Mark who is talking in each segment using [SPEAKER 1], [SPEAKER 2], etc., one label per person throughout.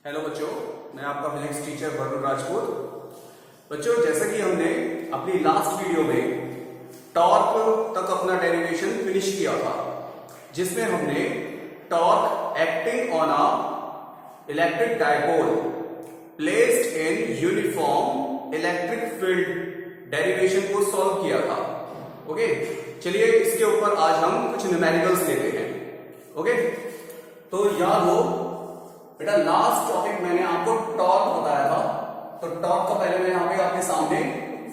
[SPEAKER 1] Hello बच्चों, मैं आपका फिजिक्स टीचर वरुण राजपूत। बच्चों, जैसा कि हमने अपनी लास्ट वीडियो में टॉर्क तक अपना डेरिवेशन फिनिश किया था, जिसमें हमने torque acting on a electric dipole placed in uniform electric field derivation को सॉल्व किया था। ओके, चलिए इसके ऊपर आज हम कुछ न्यूमेरिकल्स लेते हैं। ओके, तो याद हो बेटा, लास्ट टॉपिक मैंने आपको टॉर्क बताया था, तो टॉर्क का पहले मैं यहां पे आपके सामने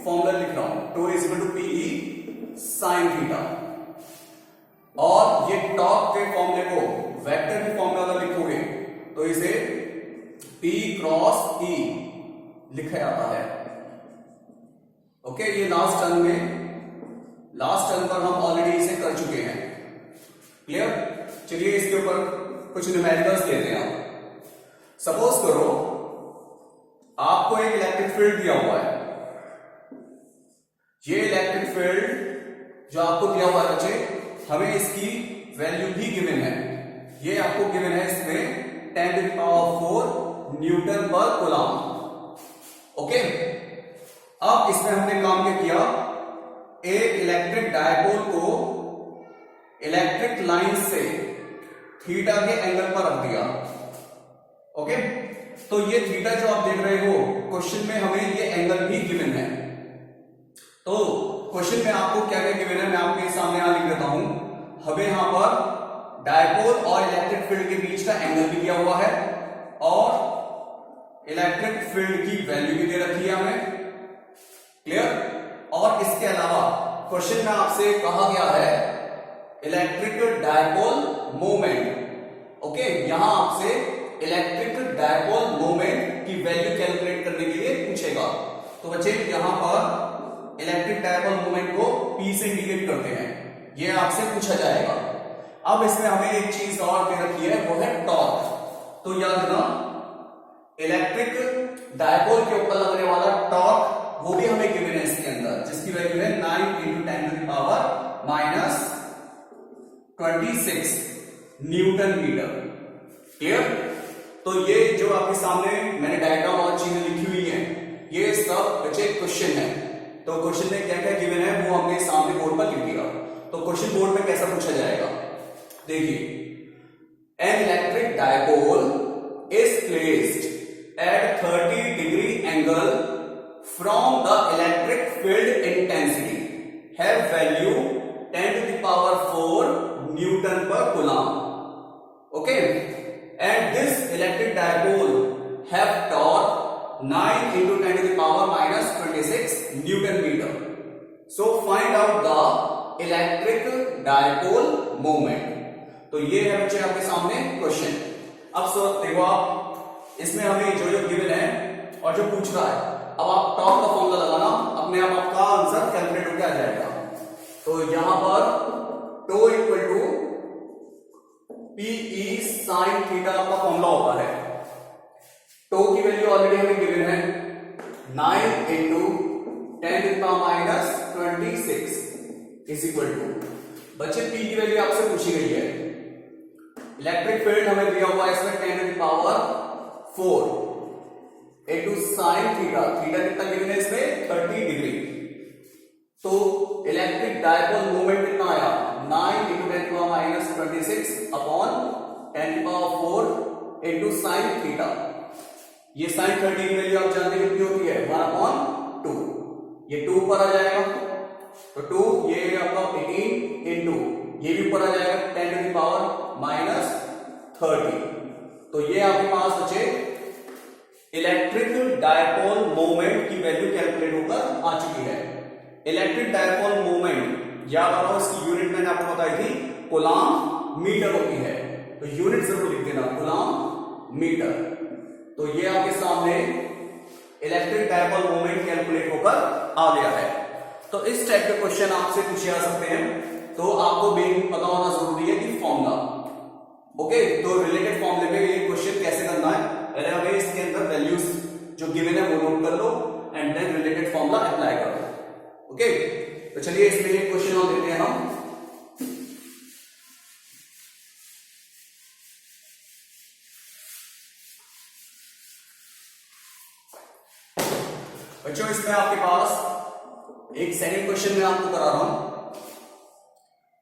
[SPEAKER 1] फॉर्मूला लिख रहा हूं, tau is equal to P E sine theta. और ये टॉर्क के फॉर्मूले को वेक्टर के फॉर्मूला अगर लिखोगे तो इसे P क्रॉस E लिखा जाता है। ओके, ये लास्ट टर्म पर हम ऑलरेडी इसे कर चुके हैं। क्लियर? चलिए इसके ऊपर कुछ न्यूमेरिकल्स लेते हैं। सपोज करो आपको एक इलेक्ट्रिक फील्ड दिया हुआ है। ये इलेक्ट्रिक फील्ड जो आपको दिया हुआ है बच्चे, हमें इसकी वैल्यू भी गिवन है। ये आपको गिवन है इसमें 10⁴ न्यूटन पर कूलम। ओके, अब इसमें हमने काम क्या किया, एक इलेक्ट्रिक डायपोल को इलेक्ट्रिक लाइन से थीटा के एंगल पर रख दिया। ओके, तो ये थीटा जो आप देख रहे हो क्वेश्चन में, हमें ये एंगल भी गिवन है। तो क्वेश्चन में आपको क्या क्या गिवन है मैं आपके सामने यहां लिख देता हूं। हमें यहां पर डायपोल और इलेक्ट्रिक फील्ड के बीच का एंगल भी दिया हुआ है और इलेक्ट्रिक फील्ड की वैल्यू भी दे रखी है हमें। क्लियर? और इसके अलावा क्वेश्चन में आपसे कहा गया है इलेक्ट्रिक डायपोल मोमेंट। ओके, यहां आपसे इलेक्ट्रिक डायपोल मोमेंट की वैल्यू कैलकुलेट करने के लिए पूछेगा। तो बच्चे यहां पर इलेक्ट्रिक डायपोल मोमेंट को P से इंडिकेट करते हैं, ये आपसे पूछा जाएगा। अब इसमें हमें एक चीज और दे रखी है, वो है टॉर्क। तो याद रखना, इलेक्ट्रिक डायपोल के ऊपर लगने वाला टॉर्क वो भी हमें गिवन है इसके अंदर, जिसकी वैल्यू है 9 × 10⁻26 न्यूटन मीटर। क्लियर? तो ये जो आपके सामने मैंने डायग्राम और चीजें लिखी हुई हैं, ये सब बच्चे क्वेश्चन है। तो क्वेश्चन में क्या क्या गिवन है वो हमने सामने बोर्ड पर लिख दिया। तो क्वेश्चन बोर्ड में कैसा पूछा जाएगा, देखिए, an electric dipole is placed at 30° angle from the electric field intensity have value 10⁴ newton per coulomb. Okay, and this electric dipole have torque 9 × 10⁻26 Newton meter. So find out the electric dipole moment. तो ये है बच्चे आपके सामने question. अब sir देखो, आप इसमें हमें जो जो गिवन है और जो पूछ रहा है, अब आप टॉर्क का फॉर्मूला लगाना, अपने आप आपका आंसर कैलकुलेट होकर आ जाएगा। तो यहां पर tau equal to Pe sine theta का फॉर्मूला होता है। टो की वैल्यू ऑलरेडी हमें गिवन है 9 × 10⁻26 इज इक्वल टू, बच्चे P की वैल्यू आपसे पूछी गई है। इलेक्ट्रिक फील्ड हमें दिया हुआ है इसमें 10⁴ इनटू साइन थीटा। थीटा कितना गिवन है इसमें 30°। तो इलेक्ट्रिक डायपोल मोमेंट कितना आया, 9 × 10⁻26 अपॉन 10⁴ इनटू साइन थीटा। ये साइन 30 की वैल्यू आप जानते हैं कितनी होती है, 1/2। ये 2 ऊपर आ जाएगा, तो 2 ये आपका 18 इनटू ये भी ऊपर आ जाएगा 10⁻30। तो ये आपके पास बचे इलेक्ट्रिक डायपोल मोमेंट की वैल्यू कैलकुलेट होकर आ चुकी है। इलेक्ट्रिक डायपोल मोमेंट याद आ रहा हो, इसकी यूनिट मैंने आपको बताई थी, कूलम मीटर होती है। तो यूनिट जरूर लिख देना, कूलम मीटर। तो ये आपके सामने इलेक्ट्रिक डायपोल मोमेंट कैलकुलेट होकर आ गया है। तो इस टाइप के क्वेश्चन आपसे पूछे जा सकते हैं, तो आपको बेसिक पता होना जरूरी है कि फॉर्मूला। ओके, तो रिलेटेड फॉर्मूले में ये क्वेश्चन कैसे करना है, पहले हमें इसके अंदर वैल्यूज जो गिवन है वो नोट कर लो and then related formula apply कर लो। ओके, तो चलिए इसमें एक क्वेश्चन और देते हैं हम। बच्चों इसमें आपके पास एक सेकंड क्वेश्चन में आपको करा रहा हूं।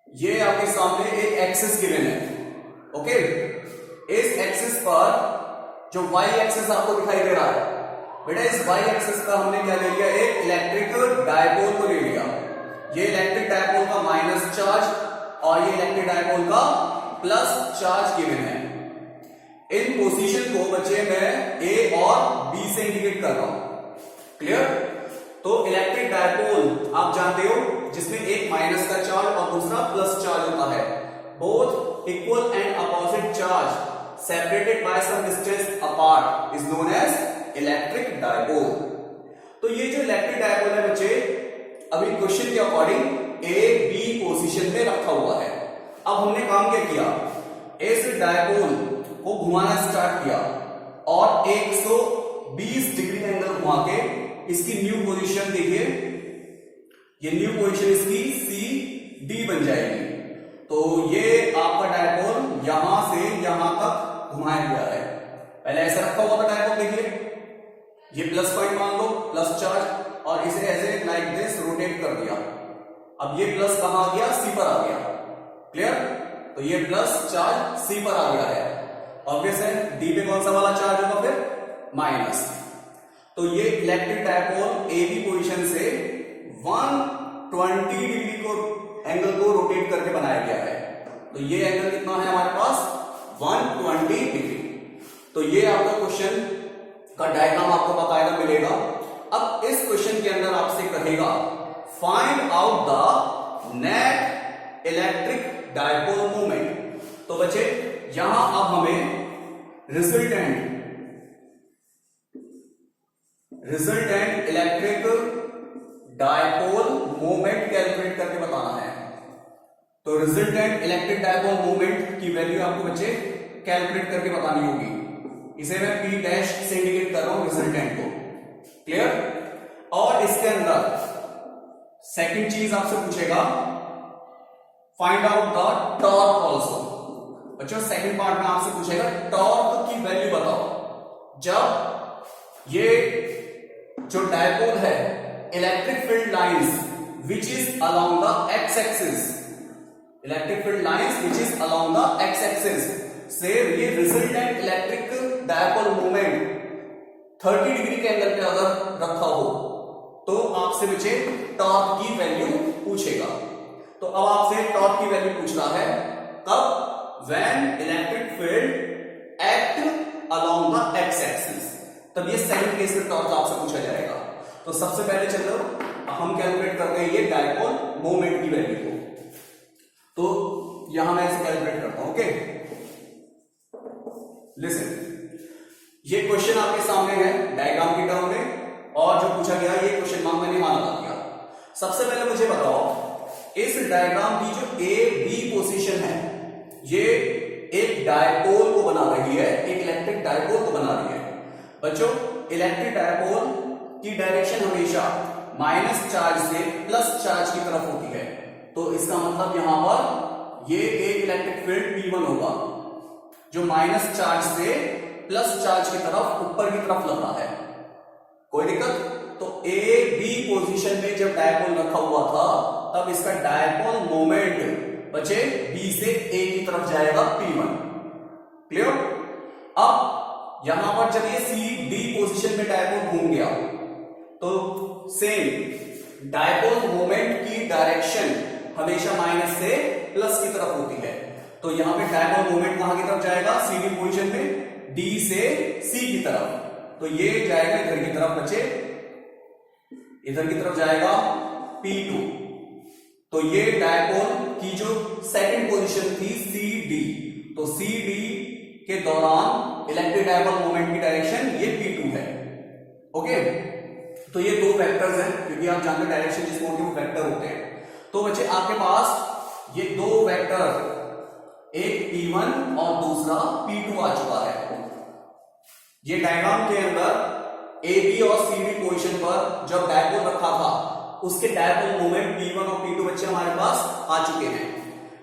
[SPEAKER 1] ये आपके सामने एक एक्सिस गिवन है, ओके। इस एक्सिस पर जो y एक्सिस आपको दिखाई दे रहा है बेटा, इस y एक्सिस पर हमने क्या ले लिया, एक इलेक्ट्रिक डायपोल को ले लिया। ये इलेक्ट्रिक डायपोल का माइनस चार्ज और ये इलेक्ट्रिक डायपोल का प्लस चार्ज गिवन है। इन पोजीशन को बच्चे मैं A और B से इंडिकेट कर रहा हूं, क्लियर। तो इलेक्ट्रिक डायपोल आप जानते हो जिसमें एक माइनस का चार्ज और दूसरा प्लस चार्ज होता है। Both equal and opposite charge separated by some distance apart is known as electric dipole। तो ये जो इलेक्ट्रिक डायपोल है बच्चे, अभी क्वेश्चन के अकॉर्डिंग ए बी पोजीशन में रखा हुआ है। अब हमने काम क्या किया, इस डायपोल को घुमाना स्टार्ट किया और 120 डिग्री एंगल घुमा के इसकी न्यू पोजीशन देखिए, ये न्यू पोजीशन इसकी सी डी बन जाएगी। तो ये आपका डायपोल यहां से यहां तक घुमाया गया है। पहले ऐसे रखा हुआ था डायपोल, देखिए ये प्लस पॉइंट मान लो, प्लस चार्ज, और इसे ऐसे लाइक दिस रोटेट कर दिया। अब ये प्लस कहां आ गया, सी पर आ गया, क्लियर। तो ये प्लस चार्ज सी पर आ गया है, ऑब्वियस है। डी पे कौन सा वाला चार्ज होगा फिर, माइनस। तो ये electric dipole A B position से 120 डिग्री को एंगल को रोटेट करके बनाया गया है। तो ये एंगल कितना है हमारे पास, 120 डिग्री। तो ये आपका क्वेश्चन का डायग्राम आपको बाकायदा मिलेगा। अब इस क्वेश्चन के अंदर आपसे कहेगा find out the net electric dipole moment. तो बच्चे यहां अब हमें resultant electric dipole moment calculate करके बताना है। तो रिजल्टेंट इलेक्ट्रिक डायपोल मोमेंट की वैल्यू आपको बच्चे कैलकुलेट करके बतानी होगी। इसे मैं P डैश से इंडिकेट कर रहा हूं रिजल्टेंट को, क्लियर। और इसके अंदर सेकंड चीज आपसे पूछेगा find out the torque also. बच्चों सेकंड पार्ट में आपसे पूछेगा टॉर्क की वैल्यू बताओ। जब ये जो डायपोल है electric field lines which is along the x axis, electric field lines which is along the x axis से ये resultant electric dipole moment 30 degree के एंगल पे अगर रखा हो तो आपसे बच्चे टॉर्क की वैल्यू पूछेगा। तो अब आपसे टॉर्क की वैल्यू पूछ रहा है कब, when electric field act along the x axis, तब ये सेकंड केस में टॉर्क आपसे पूछा जाएगा। तो सबसे पहले चलो हम कैलकुलेट करते हैं ये डायपोल मोमेंट की वैल्यू को। तो यहां मैं इसे कैलकुलेट करता हूं, ओके। लिसन, ये क्वेश्चन आपके सामने है डायग्राम की टर्म में, और जो पूछा गया ये क्वेश्चन मार्क मैंने वहां लगा दिया। सबसे पहले मुझे बताओ इस डायग्राम की जो ए बी पोजीशन है ये एक डायपोल को बना रही है, एक इलेक्ट्रिक डायपोल को बना रही है। बच्चों इलेक्ट्रिक डायपोल की डायरेक्शन हमेशा माइनस चार्ज से प्लस चार्ज की तरफ होती है। तो इसका मतलब यहां पर ये एक इलेक्ट्रिक फील्ड P1 होगा जो माइनस चार्ज से प्लस चार्ज की तरफ ऊपर की तरफ लग रहा है। कोई दिक्कत? तो ए बी पोजीशन में जब डायपोल रखा हुआ था तब इसका डायपोल मोमेंट बचे बी से ए की तरफ जाएगा P1, क्लियर। अब यहां पर जब ये सी डी पोजीशन में डायपोल घूम गया तो सेम डायपोल मोमेंट की डायरेक्शन हमेशा माइनस से प्लस की तरफ होती है। तो यहां पे डायपोल मोमेंट कहां की तरफ जाएगा, सी डी पोजीशन में डी से सी की तरफ। तो ये जाएगा इधर की तरफ बच्चे, इधर की तरफ जाएगा P2। तो ये डायपोल की जो सेकंड पोजीशन थी सी डी, तो सी डी के दौरान इलेक्ट्रिक डायपोल मोमेंट की डायरेक्शन ये P2 है, ओके। तो ये दो वेक्टर्स हैं, क्योंकि आप जानते हैं डायरेक्शन जिसमें होती है वो वेक्टर होते हैं। तो बच्चे आपके पास ये दो वेक्टर, एक P1 और दूसरा P2 आ चुका है। ये डायग्राम के अंदर ए बी और सी डी पोजीशन पर जब डायपोल रखा था उसके डायपोल मोमेंट P1 और P2 बच्चे हमारे पास आ चुके हैं।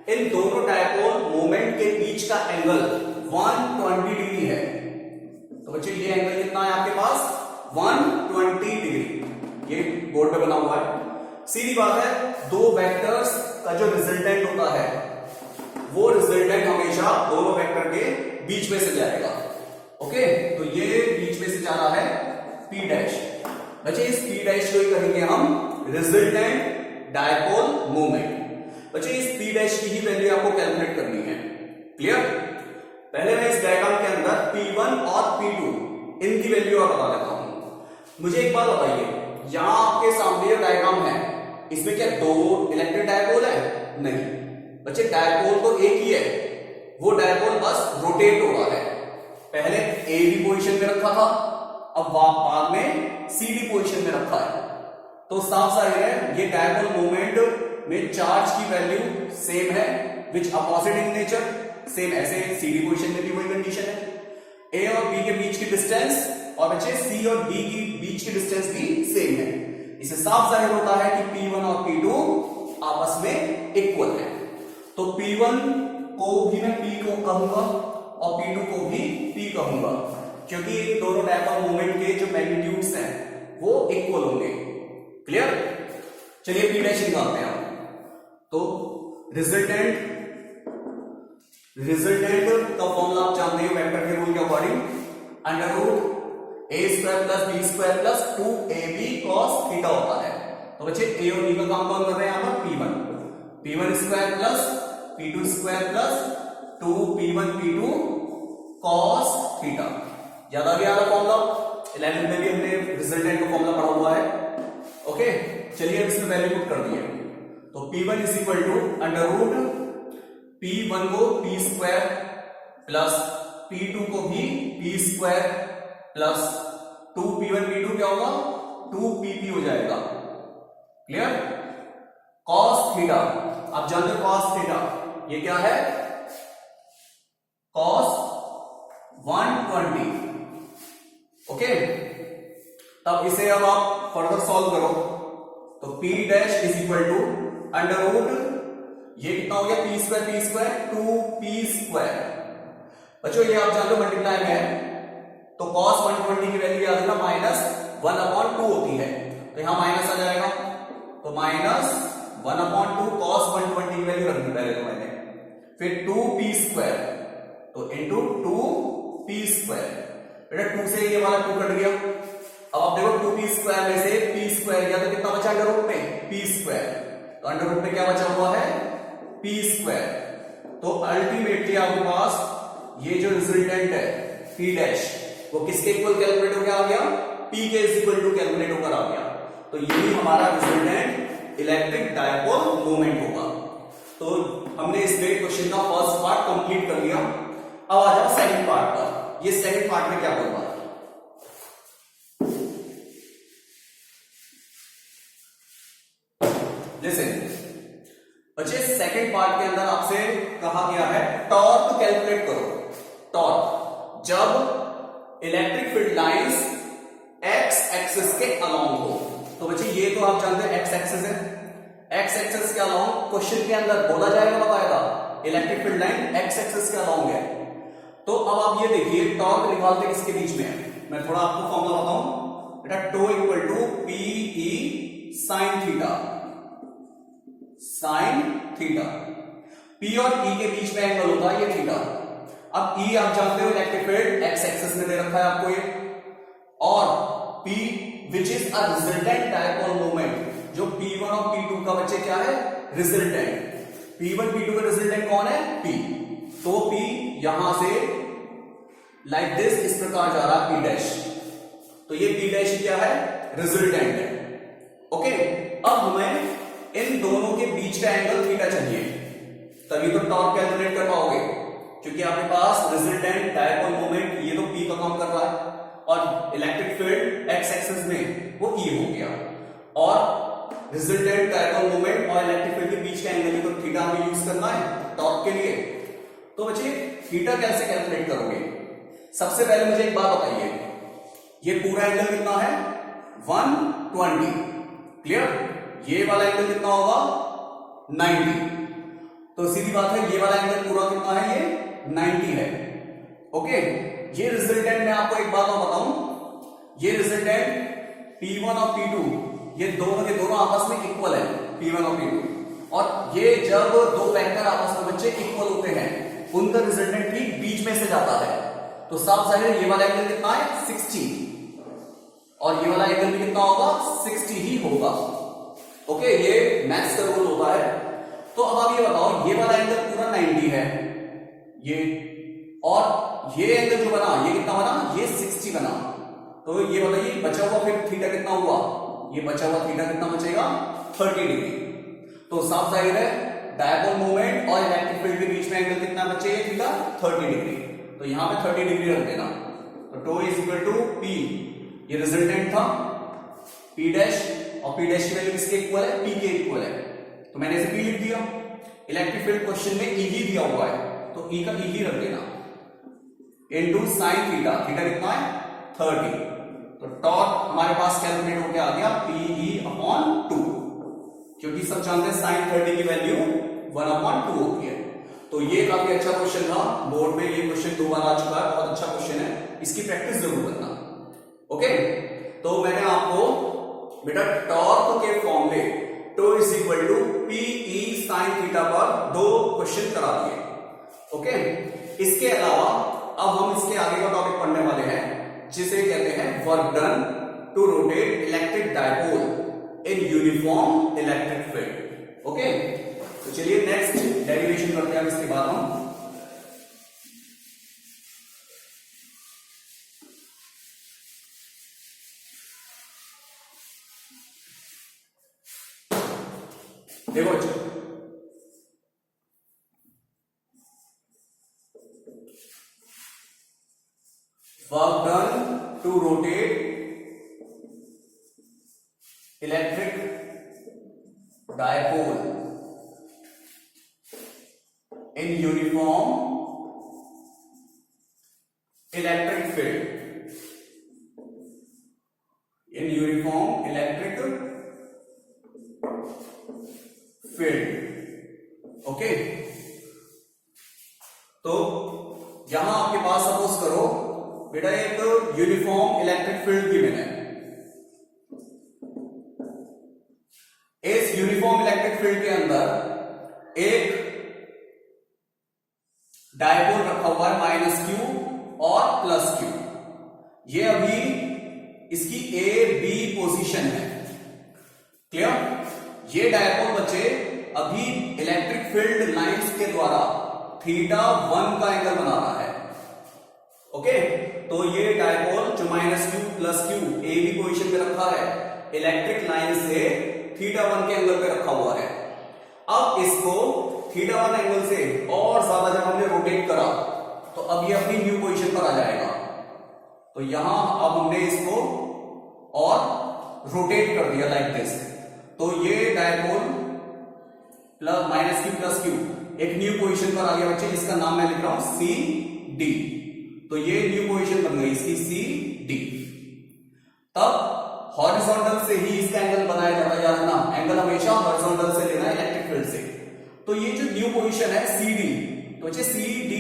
[SPEAKER 1] इन दोनों डायपोल मोमेंट के बीच का एंगल 120 डिग्री है। तो बच्चे ये एंगल कितना है आपके पास, 120 डिग्री। सीधी बात है, दो वेक्टर्स का जो रिजल्टेंट होता है वो रिजल्टेंट हमेशा दोनों वेक्टर के बीच में से जाएगा। ओके, तो ये बीच में से जा रहा है P डैश। बच्चे इस P डैश को ही कहेंगे हम रिजल्टेंट डायपोल मोमेंट। बच्चे इस P डैश की ही वैल्यू आपको कैलकुलेट करनी है। क्लियर? पहले मैं इस डायग्राम के अंदर P1 और P2 इनकी वैल्यू आप बता देता हूं। मुझे एक बात बताइए, यहां आपके सामने जो डायग्राम है इसमें क्या दो इलेक्ट्रिक डायपोल है? नहीं बच्चे, डायपोल तो एक ही है, वो डायपोल बस रोटेट हो रहा है। पहले ए बी पोजीशन में रखा था, अब बाद में सी डी पोजीशन में रखा है। तो साफ जाहिर है ये डायपोल मोमेंट में चार्ज की वैल्यू सेम है, विच अपोजिट इन नेचर, सेम ऐसे सी डी पोजीशन में भी वही कंडीशन है। ए और बी के बीच की डिस्टेंस और बच्चे सी और डी की बीच की डिस्टेंस भी सेम है। इससे साफ जाहिर होता है कि P1 और P2 आपस में इक्वल है। तो P1 को भी मैं P को कहूंगा और P2 को भी P कहूंगा, क्योंकि दोनों डायपोल मोमेंट के जो मैग्नीट्यूड्स हैं वो इक्वल होंगे। क्लियर? चलिए P डैश निकालते हैं। तो रिजल्टेंट का फॉर्मूला आप जानते हैं वेक्टर के रूल के according, under root a square plus B square plus 2ab cos theta होता है। तो बच्चे a और b का काम कौन कर रहे हैं? यहां पर P1 square plus P2 square plus 2P1 P2 cos theta. याद आ गया फॉर्मूला? 11th में भी हमने रिजल्टेंट का फॉर्मूला पढ़ा हुआ है। ओके, चलिए अब इसमें वैल्यू पुट कर दिए। तो P1 is equal to under root P1 को P स्क्वायर प्लस P2 को भी P square plus 2P1 P2 क्या होगा? 2PP हो जाएगा। क्लियर? cos थीटा, आप जानते हो cos थीटा ये क्या है? cos 120। ओके, तब इसे अब आप फर्दर सॉल्व करो। तो P dash is equal to under root ये कितना हो गया? P square 2P square. बच्चों ये आप जान लो मल्टीप्लाई में है, तो cos 120 की वैल्यू याद है ना -1/2 होती है, तो यहां माइनस आ जाएगा। तो -1/2 cos 120 की वैल्यू रखनी पहले तो मैंने, फिर 2P स्क्वायर तो इंटू 2P स्क्वायर। बेटा 2 से ये वाला 2 कट गया। अब आप देखो 2P स्क्वायर में से P स्क्वायर गया तो कितना बचा अंडर रूट में? P square. तो अंडर रूट में क्या बचा हुआ है? P square. तो अल्टीमेटली आपके पास ये जो रिजल्टेंट है P डैश वो किसके इक्वल कैलकुलेट होकर आ गया? P के इक्वल टू कैलकुलेट होकर आ गया। तो यही हमारा रिजल्टेंट इलेक्ट्रिक डायपोल मोमेंट होगा। तो हमने इसमें क्वेश्चन का फर्स्ट पार्ट कंप्लीट कर लिया। अब आ जाओ सेकंड पार्ट पर। ये सेकंड पार्ट में क्या होगा? जैसे बच्चे सेकंड पार्ट के अंदर आपसे कहा गया है टॉर्क कैलकुलेट करो। टॉर्क जब electric field lines x axis के अलोंग हो। तो बच्चे ये तो आप जानते हैं एक्स एक्सिस है, एक्स एक्सिस के अलोंग क्वेश्चन के अंदर बोला जाएगा बताएगा electric field line x axis के अलोंग है। तो अब आप ये देखिए टॉर्क निकालते किसके बीच में है? मैं थोड़ा आपको फॉर्मूला बताऊं बेटा। Tau equal to P E sine theta. Sine theta, P और E के बीच में एंगल होता है ये थीटा। अब E आप जानते हो इलेक्ट्रिक फील्ड एक्स एक्सिस में दे रखा है आपको ये, और P which is a resultant dipole moment, जो P1 और P2 का बच्चे क्या है? रिजल्टेंट। P1 P2 का रिजल्टेंट कौन है? P। तो P यहां से लाइक दिस इस प्रकार जा रहा है P डैश। तो ये P डैश क्या है? रिजल्टेंट है। ओके, अब हमें इन दोनों के बीच का एंगल थीटा चाहिए, तभी तो टॉर्क कैलकुलेट कर पाओगे, क्योंकि आपके पास रिजल्टेंट डायपोल मोमेंट ये तो P का काम कर रहा है और इलेक्ट्रिक फील्ड एक्स एक्सिस में वो E हो गया, और रिजल्टेंट डायपोल मोमेंट और इलेक्ट्रिक फील्ड के बीच का एंगल तो थीटा हमें यूज करना है टॉर्क के लिए। तो बच्चे थीटा कैसे कैलकुलेट करोगे? सबसे पहले मुझे एक बात बताइए, ये पूरा एंगल कितना है? 120। क्लियर? ये वाला एंगल कितना होगा? 90। तो सीधी बात है ये वाला एंगल पूरा कितना है? ये 90 है। ओके, ये रिजल्टेंट मैं आपको एक बात और बताऊं, ये रिजल्टेंट P1 और P2 ये दोनों के दोनों आपस में इक्वल है, P1 और P2, और ये जब दो वेक्टर आपस में बच्चे इक्वल होते हैं उनका रिजल्टेंट ठीक बीच में से जाता है, तो साफ जाहिर ये वाला एंगल कितना है 60 और ये वाला एंगल भी कितना होगा 60 ही होगा। ओके, ये मैथ्स का रूल होता है। तो अब आप ये बताओ, ये वाला एंगल पूरा 90 है ये, और ये एंगल जो बना ये कितना बना, ये 60 बना, तो ये बताइए बचा हुआ फिर थीटा कितना हुआ, ये बचा हुआ थीटा कितना बचेगा 30 डिग्री। तो साफ जाहिर है डायपोल मोमेंट और इलेक्ट्रिक फील्ड के बीच में एंगल कितना बचेगा थीटा 30 डिग्री, तो यहां पे 30 डिग्री रख देना। तो tau is equal to P, ये रिजल्टेंट था P डैश, और P डैश की वैल्यू किसके इक्वल है, P के इक्वल है, तो मैंने इसे P लिख दिया। इलेक्ट्रिक फील्ड क्वेश्चन में E ही दिया हुआ है तो E का E ही रख देना, इनटू साइन थीटा, थीटा कितना है 30, तो टॉर्क हमारे पास कैलकुलेट होकर आ गया PE/2, क्योंकि सब जानते हैं साइन 30 की वैल्यू 1/2 होती है। तो ये काफी अच्छा क्वेश्चन था, बोर्ड में ये क्वेश्चन 2 बार आ चुका है, बहुत अच्छा क्वेश्चन है, इसकी प्रैक्टिस जरूर करना। ओके, तो मैंने आपको बेटा टॉर्क के फॉर्मूले tau is equal to PE sine theta पर 2 क्वेश्चन करा दिए। ओके, इसके अलावा अब हम इसके आगे का टॉपिक पढ़ने वाले हैं जिसे कहते हैं work done to rotate electric dipole in uniform electric field. Okay, तो चलिए नेक्स्ट डेरिवेशन करते हैं इसके बाद हम। देखो बच्चों, work done to rotate electric dipole in uniform electric field, in uniform electric field. Okay, तो यहां आपके पास सपोज करो बेटा एक यूनिफॉर्म इलेक्ट्रिक फील्ड गिवन है। इस यूनिफॉर्म इलेक्ट्रिक फील्ड के अंदर एक डायपोल रखा हुआ है -q और +q, ये अभी इसकी A B पोजीशन है। क्लियर? ये डायपोल बच्चे अभी इलेक्ट्रिक फील्ड लाइंस के द्वारा θ1 का एंगल बना रहा है। ओके, तो ये डायपोल जो -q+q A B पोजीशन पे रखा है इलेक्ट्रिक लाइन से θ1 के एंगल पे रखा हुआ है। अब इसको θ1 एंगल से और ज्यादा जब हमने रोटेट करा तो अब ये अपनी न्यू पोजीशन पर आ जाएगा। तो यहां अब हमने इसको और रोटेट कर दिया लाइक दिस, तो ये डायपोल -q+q एक न्यू पोजीशन पर आ गया बच्चे, जिसका नाम मैं लिख रहा हूं CD। तो ये न्यू पोजीशन बन गई इसकी CD। तब हॉरिजॉन्टल से ही इसका एंगल बनाया जाता है, याद रखना एंगल हमेशा हॉरिजॉन्टल से लेना है इलेक्ट्रिक फील्ड से। तो ये जो न्यू पोजीशन है CD, तो बच्चे CD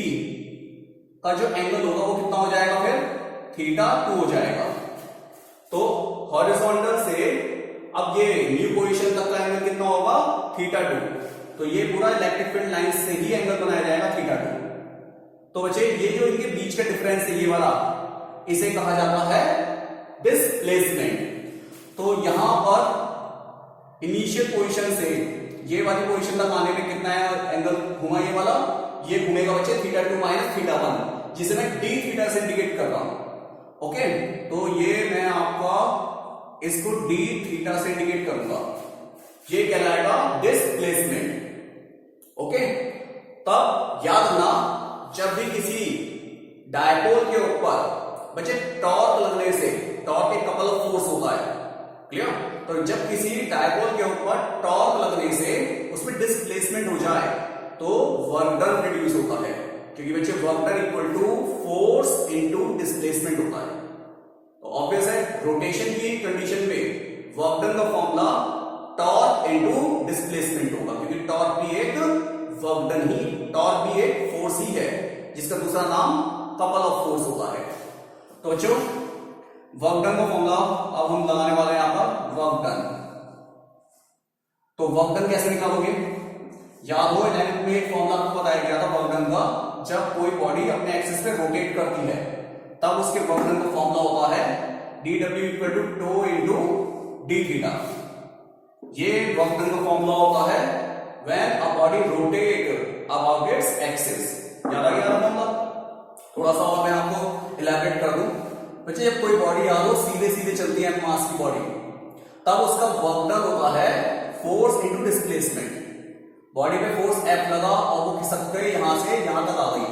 [SPEAKER 1] का जो एंगल होगा वो कितना हो जाएगा, फिर θ2 हो जाएगा। तो हॉरिजॉन्टल से अब ये न्यू पोजीशन तक का एंगल कितना होगा θ2, तो ये पूरा इलेक्ट्रिक फील्ड लाइन से ही एंगल बनाया जाएगा θ2। तो बच्चे ये जो इनके बीच का डिफरेंस है ये वाला, इसे कहा जाता है डिस्प्लेसमेंट। तो यहां पर इनिशियल पोजीशन से ये वाली पोजीशन तक आने में कितना एंगल घुमा, ये वाला ये घूमेगा बच्चे θ2 - θ1, जिसे मैं dθ से इंडिकेट कर रहा हूं। ओके, तो ये मैं आपका इसको dθ से इंडिकेट करूंगा, ये कहलाएगा डिस्प्लेसमेंट। ओके, तब याद रखना जब भी किसी डायपोल के ऊपर बच्चे टॉर्क लगने से, टॉर्क एक कपल ऑफ फोर्स होता है, क्लियर? तो जब किसी डायपोल के ऊपर टॉर्क लगने से उसमें डिस्प्लेसमेंट हो जाए तो वर्क डन रिड्यूस होता है, क्योंकि बच्चे work done equal to force into displacement होता है। तो ऑब्वियस है रोटेशन की कंडीशन में वर्क डन का फॉर्मूला टॉर्क इनटू डिस्प्लेसमेंट होगा, क्योंकि टॉर्क भी एक वर्क डन ही, टॉर्क भी एक फोर्स ही है जिसका दूसरा नाम कपल ऑफ फोर्स होता है। तो बच्चों वर्क डन का फॉर्मूला अब हम लगाने वाले हैं यहां पर वर्क डन। तो वर्क डन कैसे निकालोगे? याद हो 11th में एक फॉर्मूला आपको बताया गया था वर्क डन का, जब कोई बॉडी अपने एक्सिस पे रोटेट करती है तब उसके वर्क डन का फॉर्मूला होता है dw equal to tau into D theta. ये वर्क डन का फॉर्मूला होता है when a body rotate about its axis. याद आ गया फॉर्मूला? थोड़ा सा और मैं आपको इलैबोरेट कर दूं। बच्चे जब कोई बॉडी याद हो सीधे सीधे चलती है मास की बॉडी, तब उसका वर्क डन होता है फोर्स इनटू डिस्प्लेसमेंट। बॉडी पे फोर्स F लगा और वो खिसक गई यहां से यहां तक आ गई,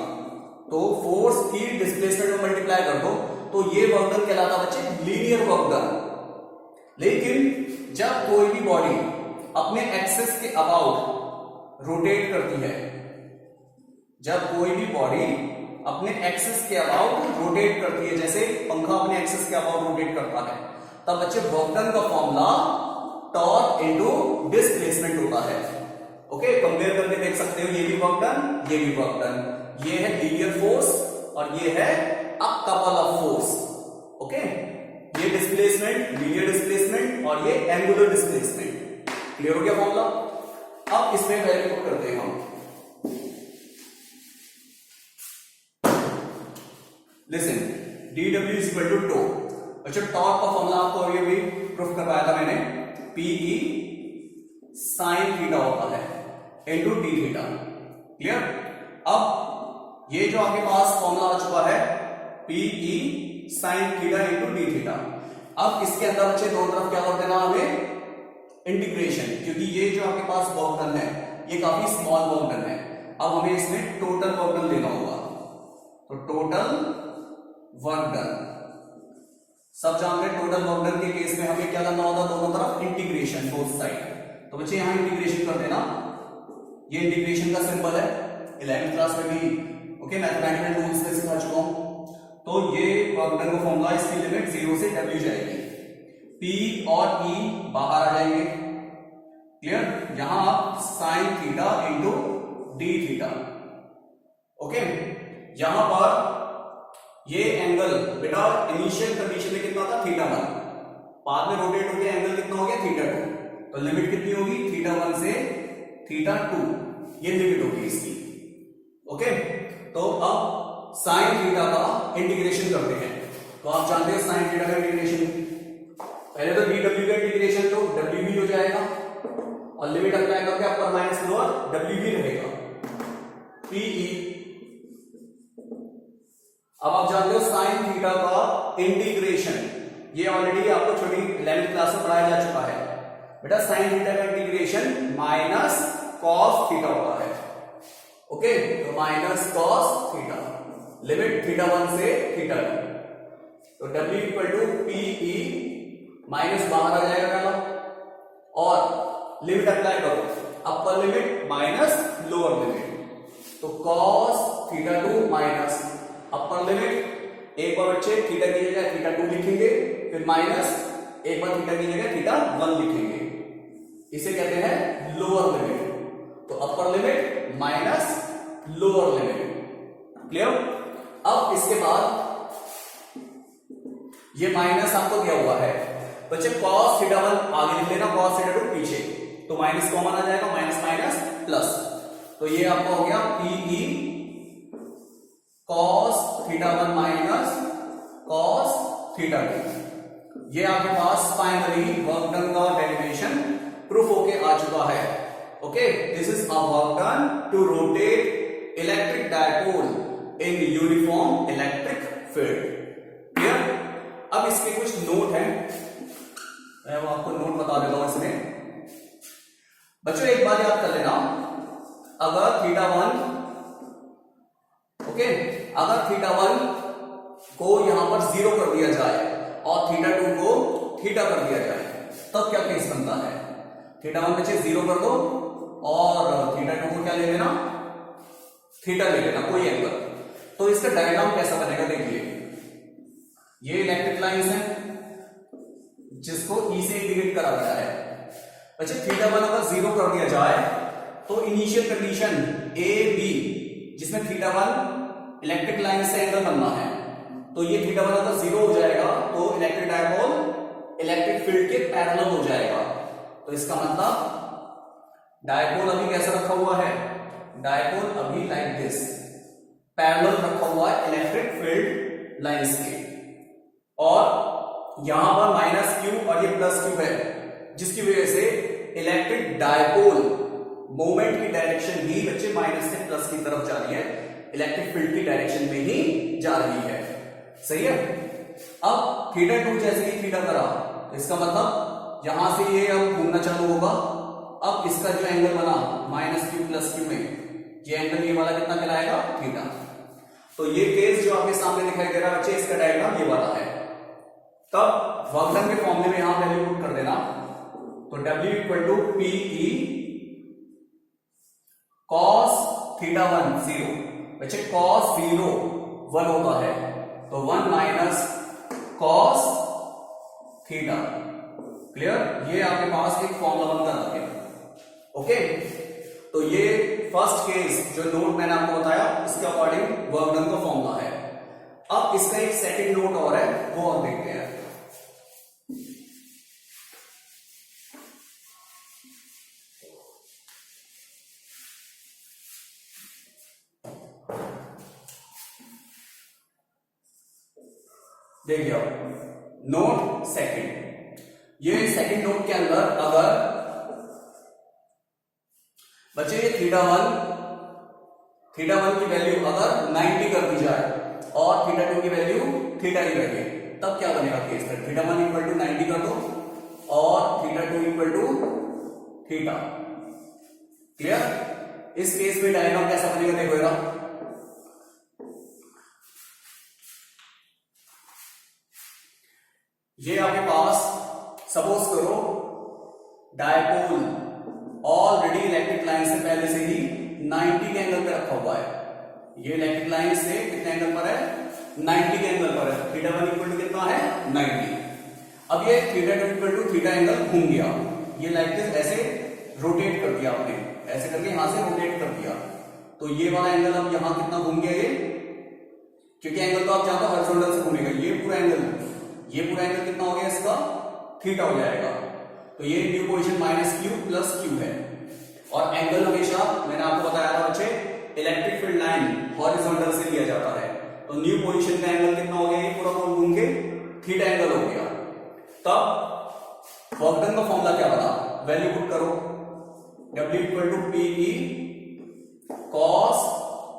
[SPEAKER 1] तो फोर्स की डिस्प्लेसमेंट में मल्टीप्लाई कर दो तो ये वर्क डन कहलाता है बच्चे लीनियर वर्क डन। लेकिन जब कोई भी बॉडी अपने एक्सिस के अबाउट रोटेट करती है, जब कोई भी बॉडी अपने एक्सिस के अबाउट रोटेट करती है, जैसे पंखा अपने एक्सिस के अबाउट रोटेट करता है, तब बच्चे वर्क डन का फॉर्मूला टॉर्क इनटू डिस्प्लेसमेंट होता है। ओके, कंपेयर करके देख सकते हो, ये भी वर्क डन, ये भी वर्क डन। ये है लीनियर फोर्स और ये है a couple of force. Okay, ये डिस्प्लेसमेंट, लीनियर डिस्प्लेसमेंट और ये एंगुलर डिस्प्लेसमेंट। क्लियर हो गया फॉर्मूला? अब इसमें वैल्यू पुट करते हैं हम। Listen, dw is equal to tau. अच्छा, टॉर्क का फॉर्मूला आपको अभी प्रूफ करवाया था मैंने, PE साइन थीटा होता है इनटू डी थीटा। क्लियर? अब ये जो आपके पास फॉर्मूला आ चुका है PE sine theta into D theta. अब इसके अंदर बच्चे दोनों तरफ क्या कर देना हमें? इंटीग्रेशन, क्योंकि ये जो आपके पास वर्क डन है ये काफी स्मॉल वर्क डन है। अब हमें इसमें टोटल वर्क डन लेना होगा, तो टोटल वर्क डन सब जानते हैं। टोटल वर्क डन के केस में हमें क्या करना होगा? दोनों तरफ इंटीग्रेशन, बोथ साइड। तो बच्चे यहां इंटीग्रेशन कर देना, ये इंटीग्रेशन का सिंबल है, 11th क्लास में भी ओके मैथमेटिकल टूल्स में सिखा चुका हूं। तो ये वर्क डन का फॉर्मूला, इसकी लिमिट 0 से W जाएगी, P और E बाहर आ जाएंगे। क्लियर? यहां आप sine theta into D theta. Okay, यहां पर ये एंगल बेटा इनिशियल कंडीशन में कितना था? θ1। बाद में रोटेट होकर एंगल कितना हो गया? θ2। तो लिमिट कितनी होगी? θ1 से θ2, ये लिमिट होगी इसकी। ओके, तो अब साइन थीटा का इंटीग्रेशन करते हैं। तो आप जानते हैं साइन थीटा का इंटीग्रेशन, पहले तो dw का इंटीग्रेशन तो w भी हो जाएगा और लिमिट अप्लाई करके अपर माइनस लोअर w भी रहेगा, PE। अब आप जानते हो साइन थीटा का इंटीग्रेशन, ये ऑलरेडी आपको छोटी 11th क्लास में पढ़ाया जा चुका है बेटा। साइन थीटा का इंटीग्रेशन माइनस कॉस थीटा होता है। ओके, तो माइनस कॉस थीटा, लिमिट θ1 से θ2। तो W equal to PE, minus बाहर आ जाएगा पहला और लिमिट अप्लाई करो, upper limit minus lower limit, तो कॉस θ2 माइनस अपर लिमिट, एक बार बच्चे थीटा की जगह θ2 लिखेंगे, फिर माइनस एक बार थीटा की जगह θ1 लिखेंगे, इसे कहते हैं लोअर लिमिट। तो अपर limit minus lower limit. Clear? अब इसके बाद ये माइनस आपको दिया हुआ है बच्चे, cos θ1 आगे लिख लेना, cos θ2 पीछे, तो माइनस कॉमन आ जाएगा, माइनस माइनस प्लस, तो ये आपका हो गया PE cos θ1 माइनस cos θ2। ये आपके पास फाइनली वर्क डन का डेरिवेशन प्रूफ होके आ चुका है। Okay, this is a work done to rotate electric dipole in uniform electric field. Clear? अब इसके कुछ नोट हैं, मैं वो आपको नोट बता देता हूं इसमें। बच्चों एक बात याद कर लेना, अगर θ1 ओके, अगर θ1 को यहां पर 0 कर दिया जाए और θ2 को θ कर दिया जाए, तब क्या केस बनता है? θ1 बच्चे 0 कर दो और θ2 को क्या ले लेना? θ ले लेना, कोई एंगल। तो इसका डायग्राम कैसा बनेगा देखिए, ये इलेक्ट्रिक लाइंस हैं जिसको E से इंडिकेट करा गया है। अच्छा, θ1 अगर 0 कर दिया जाए तो इनिशियल कंडीशन A B, जिसमें θ1 इलेक्ट्रिक लाइन से एंगल बनना है, तो ये θ1 अगर 0 हो जाएगा तो इलेक्ट्रिक डायपोल इलेक्ट्रिक फील्ड के पैरेलल हो जाएगा। तो इसका मतलब डायपोल अभी कैसा रखा हुआ है, डायपोल अभी लाइक दिस पैरेलल रखा हुआ है इलेक्ट्रिक फील्ड लाइंस के, और यहां पर माइनस क्यू और ये प्लस क्यू है, जिसकी वजह से इलेक्ट्रिक डायपोल मोमेंट की डायरेक्शन ही बच्चे माइनस से प्लस की तरफ जा रही है, इलेक्ट्रिक फील्ड की डायरेक्शन में ही जा रही है। सही है। अब थीटा 2 जैसे ही थीटा करा, तो इसका मतलब यहां से ये अब घूमना चालू होगा। अब इसका जो एंगल बना माइनस क्यू प्लस क्यू में, ये एंगल ये वाला कितना कहलाएगा, थीटा। तो ये केस जो आपके सामने दिखाई दे रहा है बच्चे, इसका डायग्राम ये वाला है। तब वर्क डन के फॉर्मूले में यहां वैल्यू पुट कर देना, तो W equal to P E cos theta 1 0, बच्चे कॉस 0 1 होता है, तो 1 माइनस कॉस थीटा। क्लियर, ये आपके पास एक फॉर्मूला बनकर आ गया। ओके, तो ये फर्स्ट केस जो नोट मैंने आपको बताया इसके अकॉर्डिंग वर्क डन का फॉर्मूला है। अब इसका एक सेकंड नोट और है, वो और देखते हैं। देखिए नोट सेकंड, ये सेकंड नोट के अंदर अगर बच्चे ये थीटा 1 की वैल्यू अगर 90 कर दी जाए और थीटा 2 की वैल्यू थीटा ही रहे, तब क्या बनेगा केस में, थीटा 1 इक्वल टू 90 कर दो और theta 2 equal to theta. Clear, इस केस में डायग्राम कैसा बनेगा देखो जरा। ये आपके पास सपोज करो डायपोल ऑलरेडी इलेक्ट्रिक लाइन से पहले से ही 90 के एंगल पे रखा हुआ है। ये इलेक्ट्रिक लाइन से कितने एंगल पर है, 90 के एंगल पर है। थीटा 1 इक्वल टू कितना है, 90। अब ये theta 2 equal to theta angle घूम गया, ये लाइक दिस ऐसे रोटेट कर दिया आपने, ऐसे करके यहां से रोटेट कर दिया, तो ये वाला एंगल अब यहां कितना घूम गया ये, क्योंकि एंगल तो आप जानते हो हॉरिजॉन्टल से घूमेगा, ये पूरा एंगल कितना हो गया इसका, थीटा हो जाएगा। तो ये new position minus Q plus Q है, और एंगल हमेशा मैंने आपको बताया था बच्चे इलेक्ट्रिक फील्ड लाइन हॉरिजॉन्टल से लिया जाता है, तो न्यू पोजीशन का एंगल कितना हो गया, ये पूरा घूम के थीटा एंगल हो गया। तब वर्क डन का फॉर्मूला क्या बना, वैल्यू पुट करो, W equal to P E cos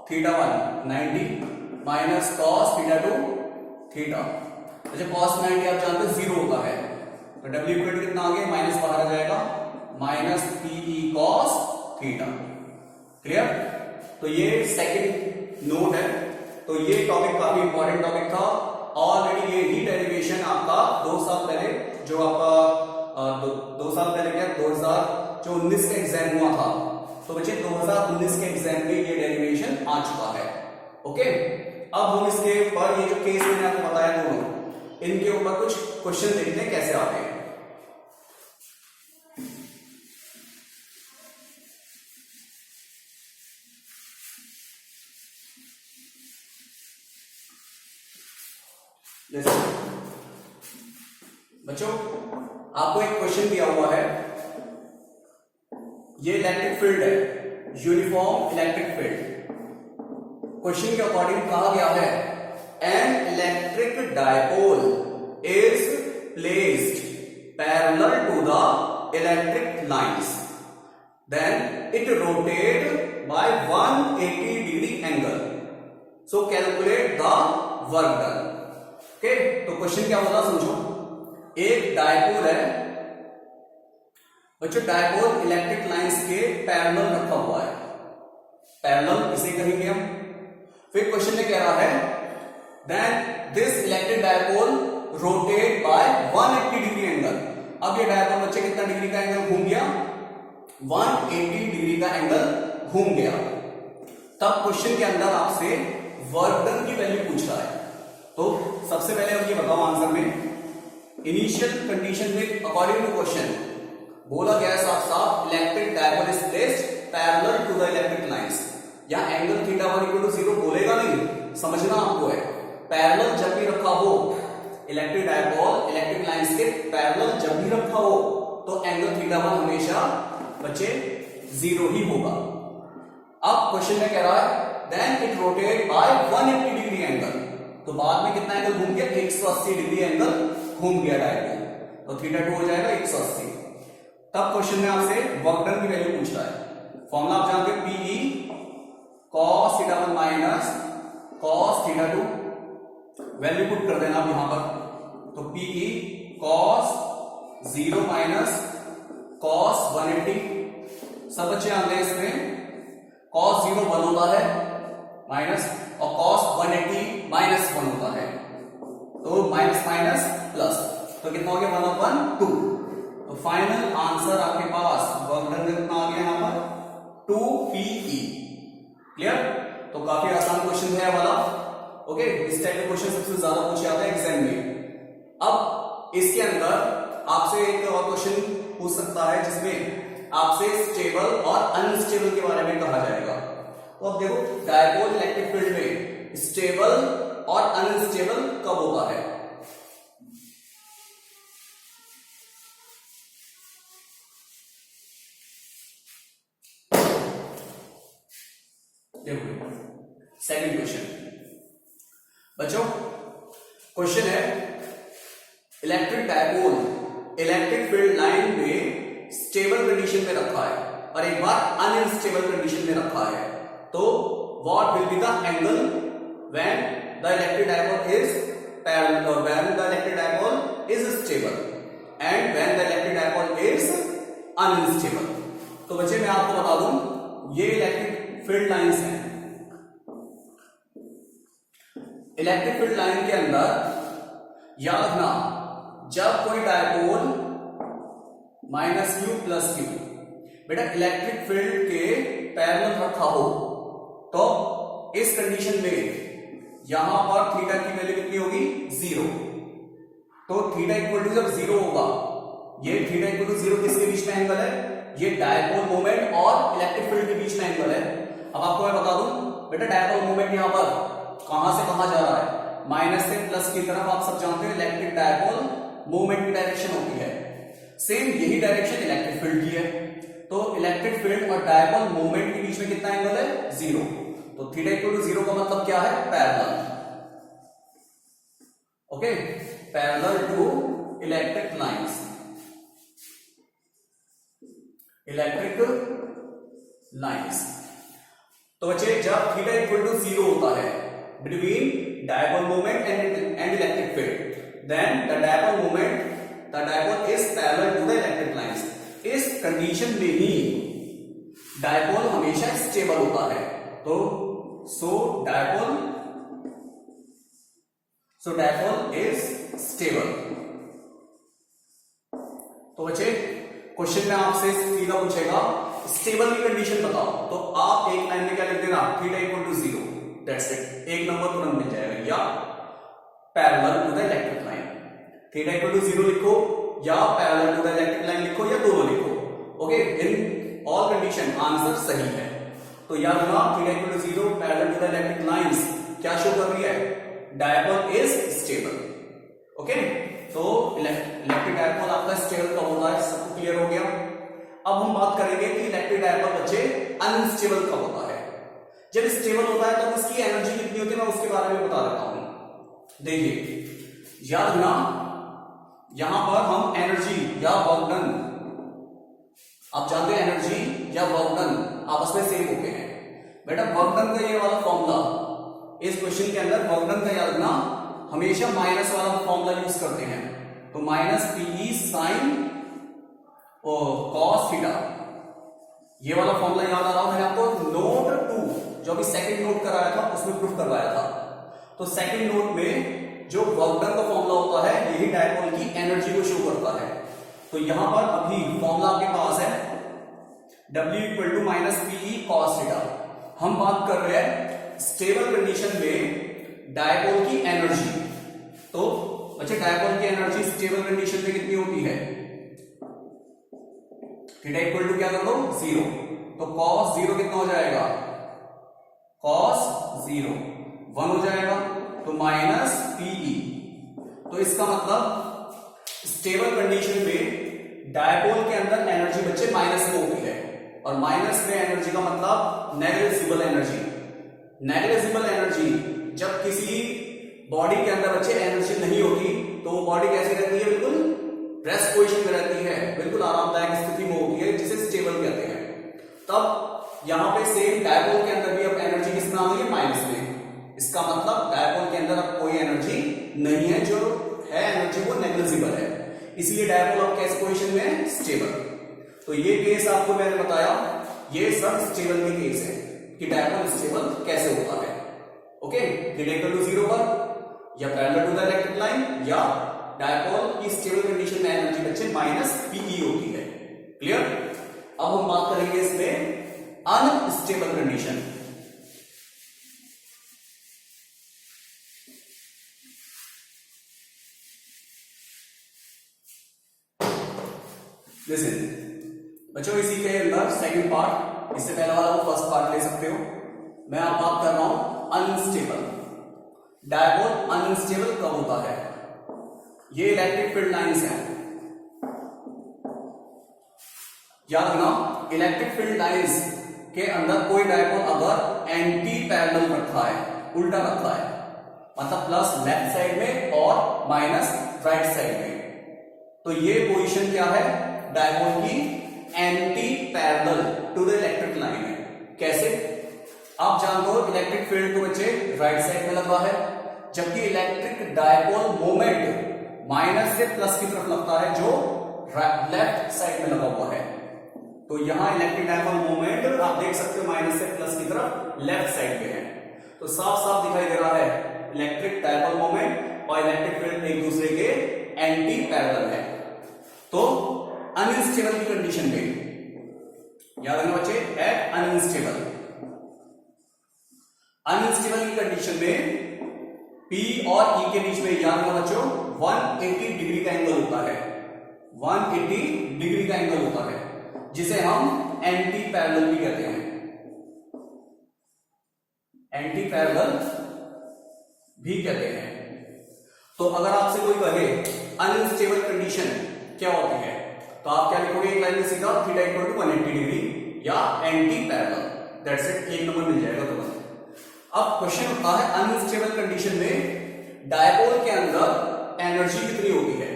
[SPEAKER 1] theta 1 90 minus cos theta 2 theta. अच्छा कॉस 90 आप जानते हैं 0 होता है, तो W इक्वल टू कितना आ गया, माइनस बाहर आ जाएगा, minus P E cos theta. Clear, तो ये सेकंड नोट है। तो ये टॉपिक काफी इंपॉर्टेंट टॉपिक था, ऑलरेडी ये ही डेरिवेशन आपका 2 साल पहले जो आपका 2 साल पहले क्या 2019 का एग्जाम हुआ था, तो बच्चे 2019 के एग्जाम में ये डेरिवेशन आ चुका है। ओके, अब हम इसके ऊपर ये जो केस मैंने आपको बताया दोनों, इनके ऊपर कुछ क्वेश्चन देखते हैं कैसे आते हैं। बच्चों आपको एक क्वेश्चन दिया हुआ है, ये इलेक्ट्रिक फील्ड है, यूनिफॉर्म इलेक्ट्रिक फील्ड। क्वेश्चन के अकॉर्डिंग कहा गया है an electric dipole is placed parallel to the electric lines, then it rotate by 180 degree angle, so calculate the work done. Okay, तो क्वेश्चन क्या बोला समझो, एक डायपोल है बच्चों, डायपोल इलेक्ट्रिक लाइंस के पैरेलल रखा हुआ है, पैरेलल इसे कहेंगे हम। फिर क्वेश्चन में कह रहा है then this electric dipole rotate by 180 degree angle. अब ये डायपोल बच्चे कितना डिग्री का एंगल घूम गया, 180 डिग्री का एंगल घूम गया। तब क्वेश्चन के अंदर आपसे वर्क डन की वैल्यू पूछ रहा है, तो सबसे पहले अब ये बताओ आंसर में, इनिशियल कंडीशन में अकॉर्डिंग टू क्वेश्चन बोला गया साफ साफ electric dipole is placed parallel to the electric lines. यहां एंगल थीटा 1 इक्वल टू 0 बोलेगा नहीं, समझना आपको है, पैरेलल जब भी रखा हो इलेक्ट्रिक डायपोल इलेक्ट्रिक लाइंस के पैरेलल जब भी रखा हो तो एंगल थीटा 1 हमेशा बच्चे 0 ही होगा। अब क्वेश्चन में कह रहा है then it rotate by 180 degree angle, तो बाद में कितना एंगल घूम गया, 180 डिग्री एंगल घूम गया डायरेक्ट, तो θ2 हो जाएगा 180। तब क्वेश्चन में आपसे वर्क डन की वैल्यू पूछ रहा है। फॉर्मूला आप जानते हैं PE cos θ1 minus cos θ2, value put कर देना आप यहां पर, तो PE cos 0 माइनस cos 180। सब बच्चे आते हैं इसमें, cos 0 1 होता है माइनस, और cos 180 माइनस 1 होता है, तो माइनस माइनस प्लस, तो कितना हो गया 1/2। तो फाइनल आंसर आपके पास वर्क डन कितना आ गया यहां पर 2PE। क्लियर? तो काफी आसान क्वेश्चन है वाला। ओके, इस टाइप के क्वेश्चन सबसे ज्यादा पूछे जाते हैं एग्जाम में। अब इसके अंदर आपसे एक और क्वेश्चन पूछ सकता है जिसमें आपसे स्टेबल और अनस्टेबल के बारे में कहा जाएगा। तो अब देखो डायपोल इलेक्ट्रिक फील्ड में स्टेबल और अनस्टेबल कब होता है। देखो सेकंड क्वेश्चन बच्चों, क्वेश्चन है electric dipole electric field line में स्टेबल कंडीशन में रखा है और एक बार अनस्टेबल कंडीशन में रखा है, तो what will be the angle when the electric dipole is parallel, when the electric dipole is stable and when the electric dipole is unstable. तो बच्चे मैं आपको बता दूं, ये इलेक्ट्रिक फील्ड लाइंस हैं। इलेक्ट्रिक फील्ड लाइन के अंदर याद रखना, जब कोई dipole minus Q plus Q बेटा इलेक्ट्रिक फील्ड के पैरेलल रखा हो, तो इस कंडीशन में यहां पर थीटा की वैल्यू कितनी होगी 0। तो थीटा इक्वल टू जब 0 होगा, ये थीटा इक्वल टू 0 किसके बीच में एंगल है, ये डायपोल मोमेंट और इलेक्ट्रिक फील्ड के बीच में एंगल है। अब आपको मैं बता दूं बेटा डायपोल मोमेंट यहां पर कहां से कहां जा रहा है, माइनस से प्लस की तरफ। आप सब जानते हो इलेक्ट्रिक डायपोल मूवमेंट की डायरेक्शन होती है, सेम यही डायरेक्शन इलेक्ट्रिक फील्ड की है। तो इलेक्ट्रिक फील्ड और डायपोल मूवमेंट के बीच में कितना एंगल है 0। तो थीटा इक्वल टू 0 का मतलब क्या है, parallel. Okay, parallel to electric lines, electric lines. तो बच्चे जब थीटा इक्वल टू 0 होता है between dipole moment and electric field, then the dipole is parallel to the electric lines। इस कंडीशन में ही डायपोल हमेशा स्टेबल होता है। तो सो डायपोल इज स्टेबल। तो बच्चे क्वेश्चन में आपसे सीधा पूछेगा स्टेबल की कंडीशन बताओ, तो आप एक लाइन में क्या लिख देना, theta equal to 0, that's it, एक नंबर तुरंत मिल जाएगा। या parallel to the electric line, theta equal to 0 लिखो या parallel to the electric line लिखो या दोनों लिखो। Okay, in all condition answer सही है। तो याद रखना theta equal to 0 parallel to the electric lines क्या शो कर रही है, डायपोल इज स्टेबल। ओके, तो इलेक्ट्रिक डायपोल आपका स्टेबल कब होता है, सबको क्लियर हो गया। अब हम बात करेंगे कि इलेक्ट्रिक डायपोल बच्चे अनस्टेबल कब होता है। जब स्टेबल होता है तब उसकी एनर्जी कितनी होती है, मैं उसके बारे में बता देता हूं। देखिए याद रखना, यहां पर हम एनर्जी या वर्क डन, आप जानते हैं एनर्जी या वर्क डन आपस में सेम होते हैं। बेटा वर्क डन का ये वाला फॉर्मूला, इस क्वेश्चन के अंदर वर्क डन का याद रखना हमेशा माइनस वाला फॉर्मूला यूज करते हैं। तो minus PE sine cos theta, ये वाला फॉर्मूला याद आ रहा हो, मैंने आपको नोट 2 जो अभी सेकंड नोट कराया था उसमें प्रूफ करवाया था। तो सेकंड नोट में जो वर्क डन का फॉर्मूला होता है यही डायपोल की एनर्जी को शो करता है। तो यहां पर अभी फॉर्मूला आपके पास है W equal to minus PE cos theta. हम बात कर रहे हैं स्टेबल कंडीशन में डायपोल की एनर्जी। तो अच्छा डायपोल की एनर्जी स्टेबल कंडीशन में कितनी होती है, थीटा इक्वल टू क्या कर दो 0, तो cos 0 कितना हो जाएगा, cos 0 1 हो जाएगा, तो माइनस PE। तो इसका मतलब स्टेबल कंडीशन में डायपोल के अंदर एनर्जी बच्चे माइनस में होती है। और माइनस में एनर्जी का मतलब नेग्लिजिबल एनर्जी। नेग्लिजिबल एनर्जी, जब किसी बॉडी के अंदर बच्चे एनर्जी नहीं होती तो वो बॉडी कैसी रहती है, बिल्कुल रेस्ट पोजीशन में रहती है, बिल्कुल आरामदायक स्थिति में होती है, जिसे स्टेबल कहते हैं। तब यहां पे सेम डायपोल के अंदर भी अब एनर्जी किसमें आ गई है, माइनस में। इसका मतलब डायपोल के अंदर अब कोई एनर्जी नहीं है, जो है एनर्जी वो नेग्लिजिबल है, इसलिए डायपोल अब कैसे पोजीशन में है, स्टेबल। तो ये केस आपको मैंने बताया, ये सब स्टेबल के केस है कि डायपोल स्टेबल कैसे होता है। ओके, इक्वल टू 0 पर या parallel to the electric line, या डायपोल की स्टेबल कंडीशन में एनर्जी बच्चे माइनस पीई होती है। क्लियर? अब हम बात करेंगे इसमें अनस्टेबल कंडीशन। लिसन बच्चों, इसी के अंदर सेकंड पार्ट, इससे पहले वाला वो फर्स्ट पार्ट ले सकते हो। मैं अब बात कर रहा हूं अनस्टेबल। डायपोल अनस्टेबल कब होता है? ये इलेक्ट्रिक फील्ड लाइंस हैं, याद रखना, इलेक्ट्रिक फील्ड लाइंस के अंदर कोई डायपोल अगर एंटी पैरेलल रखा है, उल्टा रखा है, मतलब प्लस लेफ्ट साइड में और माइनस राइट साइड में, तो ये पोजीशन क्या है, डायपोल की anti parallel to the electric line है। कैसे? आप जानते हो इलेक्ट्रिक फील्ड को बच्चे राइट साइड में लगा है, जबकि इलेक्ट्रिक डायपोल मोमेंट माइनस से प्लस की तरफ लगता है, जो लेफ्ट साइड में लगा हुआ है। तो यहां इलेक्ट्रिक डायपोल मोमेंट आप देख सकते हो माइनस से प्लस की तरफ लेफ्ट साइड पे है। तो साफ साफ दिखाई दे रहा है इलेक्ट्रिक डायपोल मोमेंट और इलेक्ट्रिक फील्ड एक दूसरे के एंटी पैरेलल है। तो अनस्टेबल की कंडीशन में याद रखना बच्चे, एट अनस्टेबल, अनस्टेबल की कंडीशन में P और E के बीच में याद रखना बच्चों 180 डिग्री का एंगल होता है, 180 डिग्री का एंगल होता है, जिसे हम एंटी पैरेलल भी कहते हैं, एंटी पैरेलल भी कहते हैं। तो अगर आपसे कोई कहे अनस्टेबल कंडीशन क्या होती है, तो आप क्या लिखोगे, एक लाइन में सीधा थीटा इक्वल टू 180 डिग्री या एंटी पैरेलल, दैट्स इट, एक नंबर मिल जाएगा तुरंत। अब क्वेश्चन होता है अनस्टेबल कंडीशन में डायपोल के अंदर एनर्जी कितनी होती है।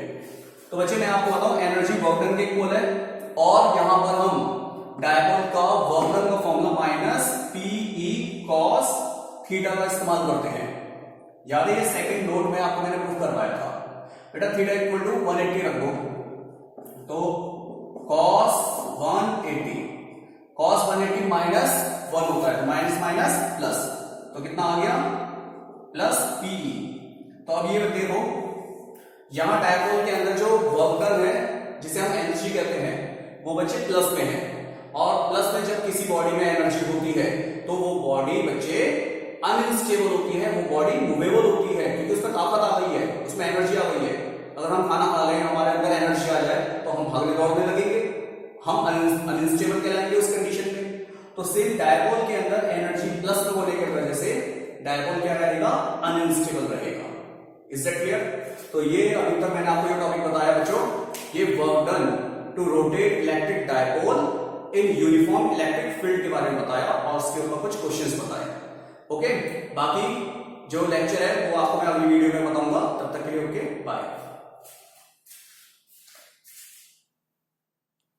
[SPEAKER 1] तो बच्चे मैं आपको बताऊं, एनर्जी वर्क डन के इक्वल है, और यहां पर हम डायपोल का वर्क डन का formula minus P E cos theta का इस्तेमाल करते हैं। याद है, ये सेकंड नोट में आपको मैंने प्रूव करवाया था। बेटा थीटा इक्वल टू 180 रख दो, तो cos 180, cos 180 माइनस 1 होता है, तो माइनस माइनस प्लस, तो कितना आ गया, प्लस पीई। तो अब ये देखो, यहां डायपोल के अंदर जो वर्क डन है, जिसे हम एनर्जी कहते हैं, वो बच्चे प्लस में है, और प्लस में जब किसी बॉडी में एनर्जी होती है तो वो बॉडी बच्चे अनस्टेबल होती है, वो बॉडी मूवेबल होती है, क्योंकि उसमें ताकत आ गई है, उसमें एनर्जी आ गई है। अगर हम खाना खा लें, हमारे अंदर एनर्जी आ जाए, तो हम भागने दौड़ने लगेंगे, हम अनस्टेबल कहलाएंगे उस कंडीशन में। तो सेम डायपोल के अंदर एनर्जी प्लस में होने की वजह से डायपोल क्या रहेगा, अनस्टेबल रहेगा। Is that clear? तो ये अभी तक मैंने आपको ये टॉपिक बताया बच्चों, ये work done to rotate electric dipole in uniform electric field के बारे में बताया, और उसके ऊपर कुछ क्वेश्चंस बताए। ओके, बाकी जो लेक्चर है वो आपको मैं अगली वीडियो में बताऊंगा। तब तक के लिए ओके, बाय।